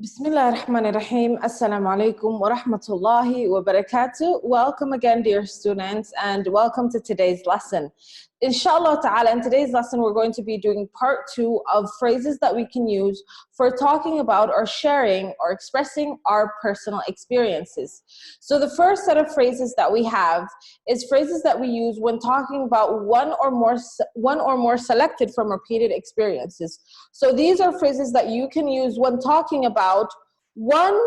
Bismillah ar-Rahman ar-Rahim. Assalamu alaikum wa rahmatullahi wa barakatuh. Welcome again, dear students, and welcome to today's lesson. Inshallah ta'ala, in today's lesson, we're going to be doing part 2 of phrases that we can use for talking about or sharing or expressing our personal experiences. So the first set of phrases that we have is phrases that we use when talking about one or more selected from repeated experiences. So these are phrases that you can use when talking about one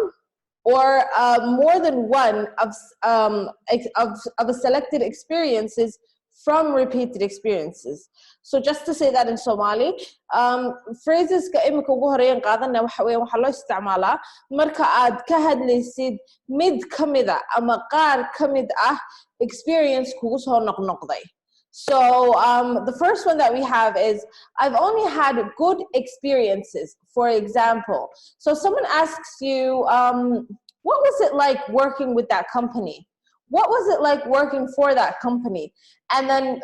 or more than one of a selected experiences from repeated experiences. So just to say that in Somali, phrases ka imika ugu horeeyaan qaadana waxa weeye waxa loo isticmaalaa marka aad ka hadlaysid mid kamid ah ama qaar kamid ah experience kugu soo noqnoqday. So the first one that we have is, I've only had good experiences, for example. So someone asks you, what was it like working with that company? What was it like working for that company? And then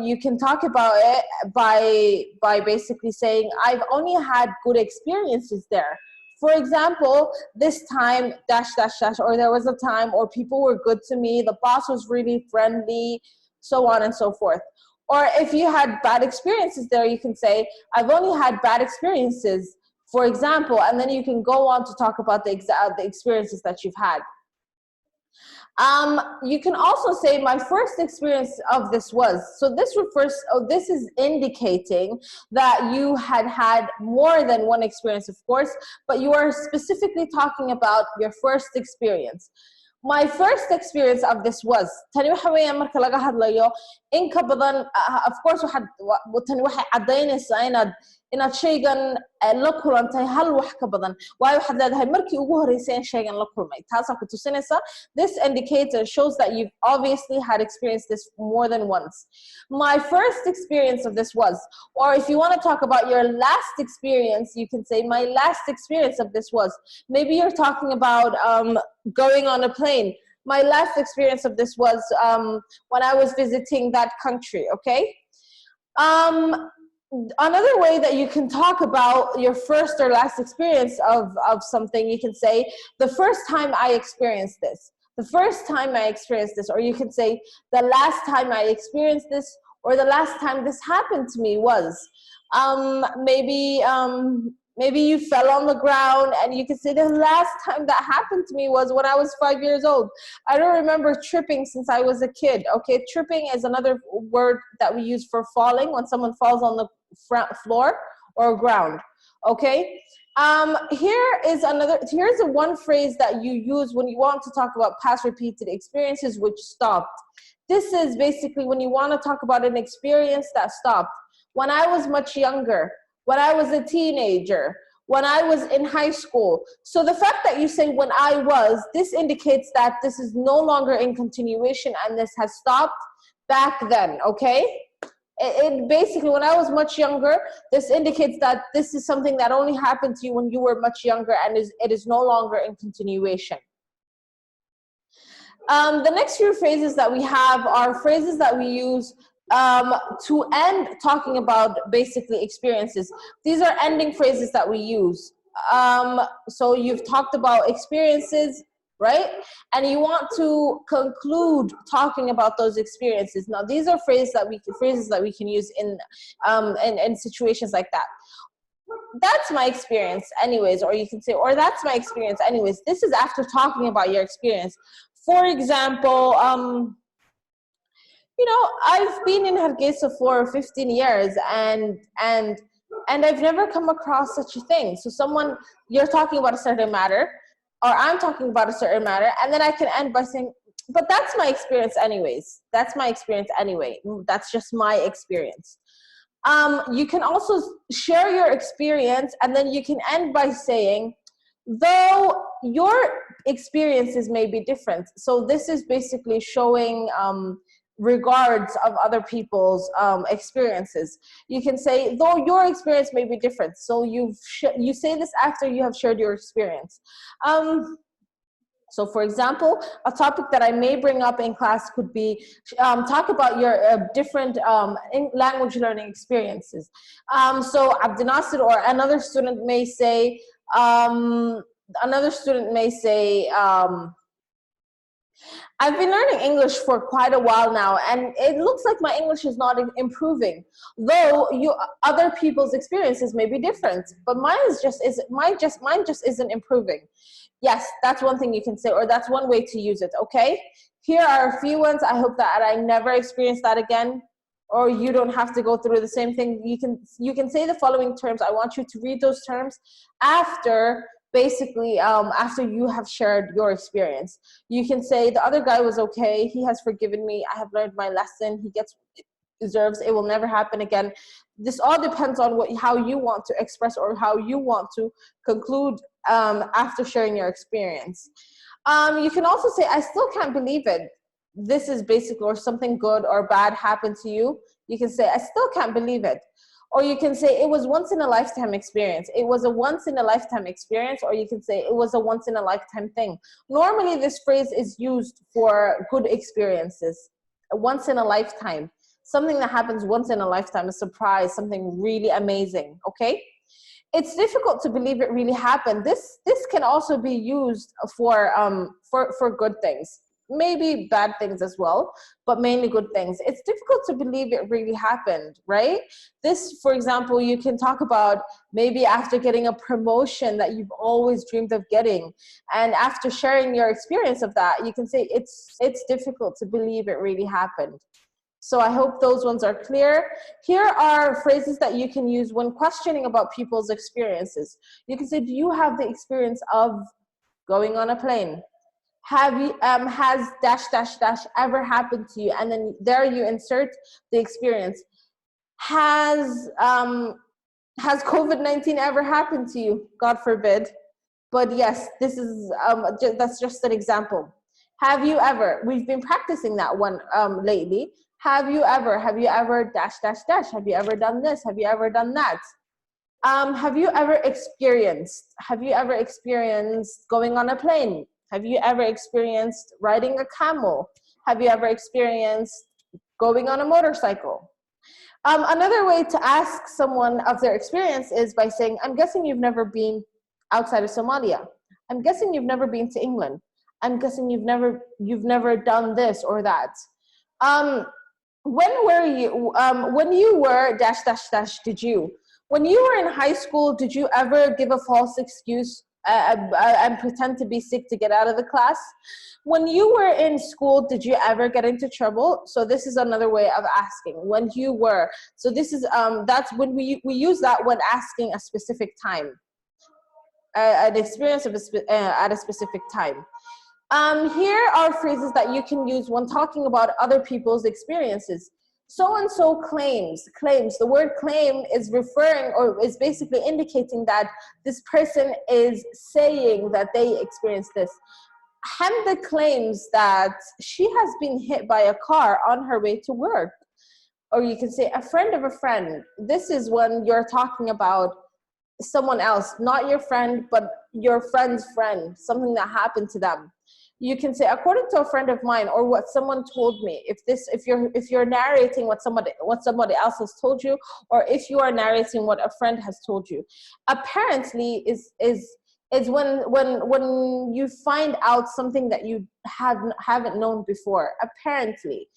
you can talk about it by basically saying, I've only had good experiences there. For example, this time, dash, dash, dash, or there was a time, or people were good to me, the boss was really friendly, so on and so forth. Or if you had bad experiences there, you can say, I've only had bad experiences, for example, and then you can go on to talk about the experiences that you've had. You can also say, my first experience of this was, so this refers, this is indicating that you had more than one experience, of course, but you are specifically talking about your first experience. My first experience of this was, tani waxa weeyaan marka laga hadlayo in ka badan, of course tani waxay cadaynaysaa inaad shaygan la kulantay hal wax ka badan, waayo waxaad leedahay markii ugu horeysay in shaygan la kulmay, taasaa ku tusinaysa. This indicator shows that you've obviously had experienced this more than once. My first experience of this was, or if you want to talk about your last experience, you can say, my last experience of this was. Maybe you're talking about going on a plane. My last experience of this was when I was visiting that country, okay? Another way that you can talk about your first or last experience of something, you can say, the first time I experienced this. The first time I experienced this. Or you can say, the last time I experienced this, or the last time this happened to me was. Maybe you fell on the ground, and you can say, the last time that happened to me was when I was 5 years old. I don't remember tripping since I was a kid. Okay, tripping is another word that we use for falling, when someone falls on the floor or ground. Okay, here's one phrase that you use when you want to talk about past repeated experiences which stopped. This is basically when you want to talk about an experience that stopped. When I was much younger, when I was a teenager, when I was in high school. So the fact that you say when I was, this indicates that this is no longer in continuation and this has stopped back then, okay? It basically, when I was much younger, this indicates that this is something that only happened to you when you were much younger, and it is no longer in continuation. The next few phrases that we have are phrases that we use to end talking about basically experiences. These are ending phrases that we use. So you've talked about experiences, right? And you want to conclude talking about those experiences. Now, these are phrases that we can use in situations like that. That's my experience anyways, or you can say, or that's my experience anyways. This is after talking about your experience. For example, you know, I've been in Hargeisa for 15 years and I've never come across such a thing. So you're talking about a certain matter, or I'm talking about a certain matter, and then I can end by saying, but that's my experience anyways. That's my experience anyway. That's just my experience. You can also share your experience, and then you can end by saying, though your experiences may be different. So this is basically showing regards of other people's experiences. You can say, though your experience may be different. So you say this after you have shared your experience. So for example, a topic that I may bring up in class could be talk about your different language learning experiences. So Abdinasir or another student may say, Another student may say, I've been learning English for quite a while now, and it looks like my English is not improving. Though other people's experiences may be different, but mine just isn't improving. Yes, that's one thing you can say, or that's one way to use it. Okay, here are a few ones. I hope that I never experience that again, or you don't have to go through the same thing. You can say the following terms. I want you to read those terms after. Basically, after you have shared your experience, you can say the other guy was okay. He has forgiven me. I have learned my lesson. He gets deserves. It will never happen again. This all depends on how you want to express or how you want to conclude after sharing your experience. You can also say, I still can't believe it. This is basically, or something good or bad happened to you. You can say, I still can't believe it. Or you can say, it was once in a lifetime experience. It was a once in a lifetime experience. Or you can say, it was a once in a lifetime thing. Normally, this phrase is used for good experiences. Once in a lifetime. Something that happens once in a lifetime, a surprise, something really amazing, okay? It's difficult to believe it really happened. This can also be used for good things. Maybe bad things as well, but mainly good things. It's difficult to believe it really happened, right? This, for example, you can talk about maybe after getting a promotion that you've always dreamed of getting, and after sharing your experience of that, you can say it's difficult to believe it really happened. So I hope those ones are clear. Here are phrases that you can use when questioning about people's experiences. You can say, do you have the experience of going on a plane? Have you has dash dash dash ever happened to you? And then there you insert the experience. Has COVID-19 ever happened to you? God forbid. But yes, this is that's just an example. Have you ever? We've been practicing that one lately. Have you ever dash dash dash? Have you ever done this? Have you ever done that? Have you ever experienced going on a plane? Have you ever experienced riding a camel? Have you ever experienced going on a motorcycle? Another way to ask someone of their experience is by saying, I'm guessing you've never been outside of Somalia. I'm guessing you've never been to England. I'm guessing you've never done this or that. When you were dash dash dash, when you were in high school, did you ever give a false excuse and pretend to be sick to get out of the class? When you were in school, did you ever get into trouble? So this is another way of asking. When you were. So this is that's when we use that when asking a specific time, an experience of at a specific time. Here are phrases that you can use when talking about other people's experiences. So-and-so claims. The word claim is referring or is basically indicating that this person is saying that they experienced this. Hamda claims that she has been hit by a car on her way to work. Or you can say a friend of a friend. This is when you're talking about someone else, not your friend, but your friend's friend, something that happened to them. You can say, according to a friend of mine, or what someone told me. If you're narrating what somebody else has told you, or if you are narrating what a friend has told you. Apparently is when you find out something that you haven't known before. Apparently.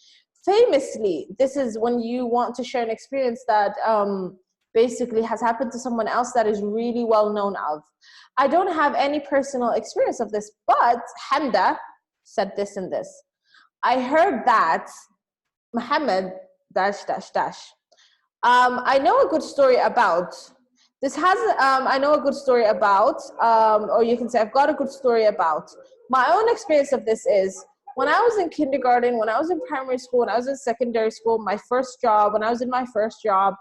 Famously, this is when you want to share an experience that basically has happened to someone else that is really well known of. I don't have any personal experience of this, but Hamda said this and this. I heard that Muhammad dash dash dash. I know a good story about. This has, I know a good story about, or you can say I've got a good story about. My own experience of this is, when I was in kindergarten, when I was in primary school, when I was in secondary school, my first job, when I was in my first job,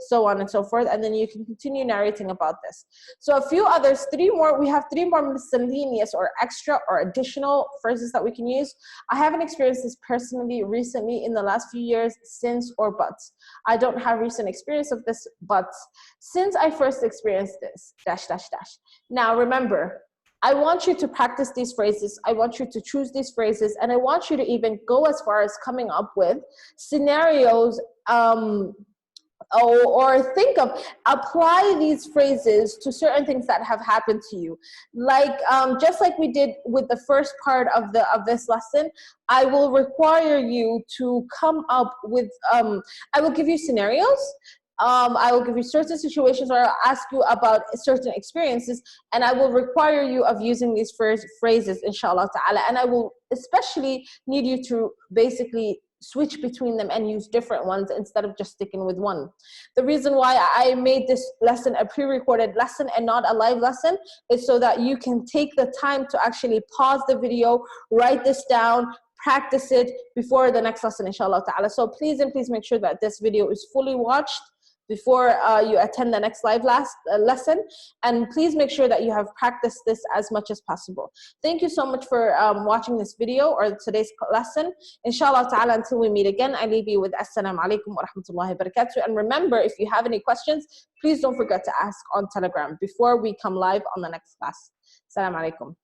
so on and so forth, and then you can continue narrating about this. So a few others, we have three more miscellaneous or extra or additional phrases that we can use. I haven't experienced this personally recently in the last few years, since or but. I don't have recent experience of this, but since I first experienced this, dash, dash, dash. Now remember, I want you to practice these phrases. I want you to choose these phrases, and I want you to even go as far as coming up with scenarios or think of, apply these phrases to certain things that have happened to you. Like just like we did with the first part of this lesson, I will require you to come up with I will give you scenarios. I will give you certain situations, or I'll ask you about certain experiences, and I will require you of using these phrases, inshallah ta'ala. And I will especially need you to basically switch between them and use different ones instead of just sticking with one. The reason why I made this lesson a pre-recorded lesson and not a live lesson is so that you can take the time to actually pause the video, write this down, practice it before the next lesson, inshallah ta'ala. So please and please make sure that this video is fully watched before you attend the next live lesson, and please make sure that you have practiced this as much as possible. Thank you so much for watching this video or today's lesson. Inshallah ta'ala, until we meet again, I leave you with Assalamu alaikum wa rahmatullahi wa barakatuh. And remember, if you have any questions, please don't forget to ask on Telegram before we come live on the next class. Assalamu alaikum.